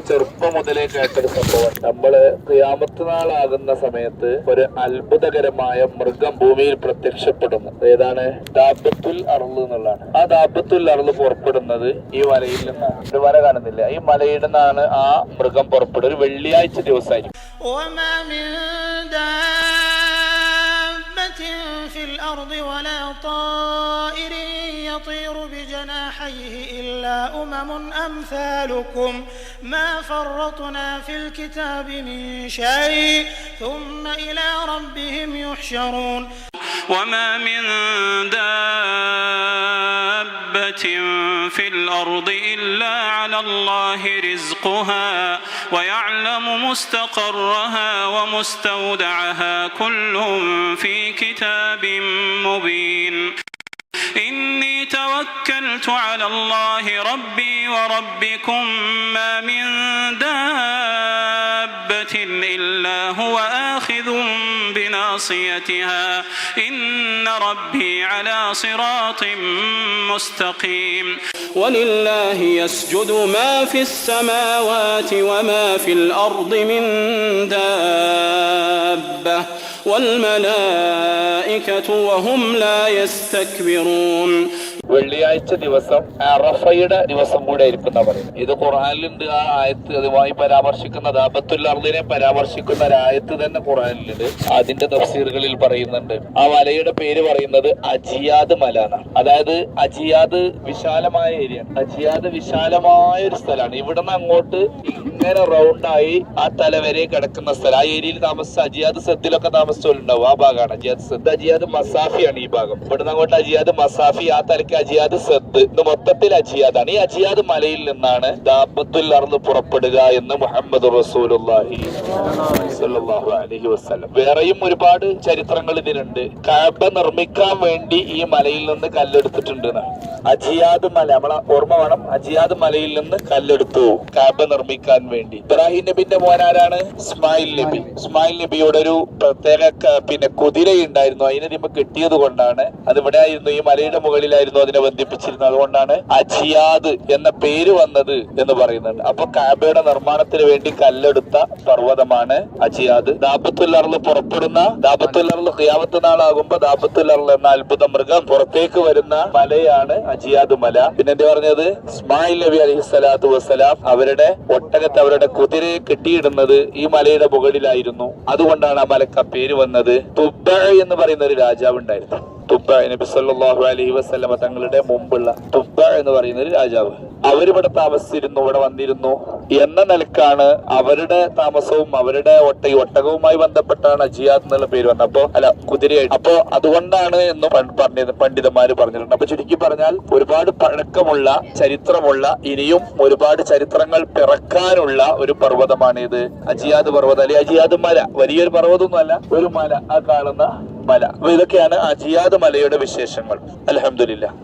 ചെറുപ്പം മുതലേ കേട്ടൊരു സംഭവം. നമ്മള് ഖിയാമത്ത് നാളാകുന്ന സമയത്ത് ഒരു അത്ഭുതകരമായ മൃഗം ഭൂമിയിൽ പ്രത്യക്ഷപ്പെടുന്നു. ഏതാണ്? ദാബത്തുൽ അർള് എന്നുള്ളതാണ്. ആ ദാബത്തുൽ അർള് പുറപ്പെടുന്നത് ഈ മലയിൽ നിന്നാണ്. ഒരു മല കാണുന്നില്ല, ഈ മലയിൽ നിന്നാണ് ആ മൃഗം പുറപ്പെടുക. ഒരു വെള്ളിയാഴ്ച ദിവസമായിരിക്കും. في الأرض ولا طائر يطير بجناحيه إلا أمثالكم ما فرطنا في الكتاب من شيء ثم إلى ربهم يحشرون وما من دابة في الأرض إلا على الله رزقها ويعلم مستقرها ومستودعها كل في كتاب مبين إني توكلت على الله ربي وربكم ما من دابة إلا هو آخذ بناصيتها إن ربي على صراط مستقيم ولله يسجد ما في السماوات وما في الأرض من دابة والملائكة وهم لا يستكبرون. വെള്ളിയാഴ്ച ദിവസം അറഫയുടെ ദിവസം കൂടെ ആയിരിക്കുന്ന പറയും. ഇത് ഖുർആനിലുണ്ട്. ആ ആയത്ത് അതുമായി പരാമർശിക്കുന്ന ദാബത്തുൽ അർളിനെ പരാമർശിക്കുന്ന ഒരു ആയത്ത് തന്നെ ഖുർആനിലുണ്ട്. അതിന്റെ തഫ്സീറുകളിൽ പറയുന്നുണ്ട്. ആ മലയുടെ പേര് പറയുന്നത് അജിയാദ് മല എന്നാണ്. അതായത് അജിയാദ് വിശാലമായ ഏരിയ. അജിയാദ് വിശാലമായ ഒരു സ്ഥലമാണ്. ഇവിടുന്ന് അങ്ങോട്ട് ഇങ്ങനെ റൗണ്ടായി ആ തല വരെ കിടക്കുന്ന സ്ഥലം. ആ ഏരിയയിൽ താമസിച്ച അജിയാദ് സദ്ദിലൊക്കെ താമസിച്ചോലുണ്ടാവും. ആ ഭാഗമാണ് അജിയാദ് സദ്. അജിയാദ് മസാഫിയാണ് ഈ ഭാഗം. ഇവിടുന്ന് അങ്ങോട്ട് അജിയാദ് മസാഫി, ആ തലക്ക് അജിയാദ് സദ്. ഇത് മൊത്തത്തിൽ അജിയാദാണ്. ഈ അജിയാദ് മലയിൽ നിന്നാണ് ദാബത്തുൽ അർള് പുറപ്പെടുക എന്ന് മുഹമ്മദ് റസൂലുള്ളാഹി സ്വല്ലല്ലാഹു അലൈഹി വസല്ലം. വേറെയും ഒരുപാട് ചരിത്രങ്ങൾ ഇതിനുണ്ട്. കഅബ നിർമ്മിക്കാൻ വേണ്ടി ഈ മലയിൽ നിന്ന് കല്ലെടുത്തിട്ടുണ്ട്. അജിയാദ് മല, നമ്മളെ ഓർമ്മ വേണം. അജിയാദ് മലയിൽ നിന്ന് കല്ലെടുത്തു കഅബ നിർമ്മിക്കാൻ വേണ്ടി. ഇബ്രാഹിം നബിന്റെ മോനാരാണ്? ഇസ്മായിൽ നബി. ഇസ്മായിൽ നബിയുടെ ഒരു പ്രത്യേക കുതിരയുണ്ടായിരുന്നു. അതിനെ ഇതിപ്പോ കിട്ടിയത് കൊണ്ടാണ്, അത് ഇവിടെ ആയിരുന്നു, ഈ മലയുടെ മുകളിലായിരുന്നു അതിനെ ബന്ധിപ്പിച്ചിരുന്നത്. അതുകൊണ്ടാണ് അജിയാദ് എന്ന പേര് വന്നത് എന്ന് പറയുന്നുണ്ട്. അപ്പൊ കഅബയുടെ നിർമ്മാണത്തിന് വേണ്ടി കല്ലെടുത്ത പർവ്വതമാണ് അജിയാദ്. ദാബത്തുൽ അർള് പുറപ്പെടുന്ന, ദാബത്തുൽ അർള് ഖിയാമത്ത് നാളാകുമ്പോ ദാബത്തുൽ അർള് എന്ന അത്ഭുത മൃഗം പുറത്തേക്ക് വരുന്ന മലയാണ് അജിയാദ് മല. പിന്നെ എന്താ പറഞ്ഞത്? ഇസ്മായിൽ നബി അലൈഹിസ്സലാത്തു വസ്സലാം അവരുടെ ഒട്ടകത്തെ, അവരുടെ കുതിരയെ കെട്ടിയിടുന്നത് ഈ മലയുടെ മുകളിലായിരുന്നു. അതുകൊണ്ടാണ് ആ മലക്ക് പേര് വന്നത്. തുബ്ബ എന്ന് പറയുന്ന ഒരു രാജാവ് ഉണ്ടായിരുന്നു. തുബ്ബ, നബി സല്ലല്ലാഹു അലൈഹി വസല്ലമ തങ്ങളുടെ മുമ്പുള്ള തുബ്ബ എന്ന് പറയുന്ന ഒരു രാജാവ്. അവരിവിടെ താമസിച്ചിരുന്നു, ഇവിടെ വന്നിരുന്നു എന്ന നിലക്കാണ് അവരുടെ താമസവും അവരുടെ ഒട്ടകവുമായി ബന്ധപ്പെട്ടാണ് അജിയാദ് എന്നുള്ള പേര് വന്നത്. അപ്പോ അല്ല, കുതിരയായിട്ട്. അപ്പോ അതുകൊണ്ടാണ് എന്ന് പറഞ്ഞത് പണ്ഡിതന്മാര് പറഞ്ഞിട്ടുണ്ട്. അപ്പൊ ചുരുക്കി പറഞ്ഞാൽ ഒരുപാട് പഴക്കമുള്ള, ചരിത്രമുള്ള, ഇനിയും ഒരുപാട് ചരിത്രങ്ങൾ പിറക്കാനുള്ള ഒരു പർവ്വതമാണ് ഇത് അജിയാദ് പർവ്വതം. അല്ലെങ്കിൽ അജിയാദ് മല. വലിയൊരു പർവ്വതമൊന്നും അല്ല, ഒരു മല, ആ കാണുന്ന മല. അപ്പൊ ഇതൊക്കെയാണ് അജിയാദ് മലയുടെ വിശേഷങ്ങൾ. അൽഹംദുലില്ലാഹ്.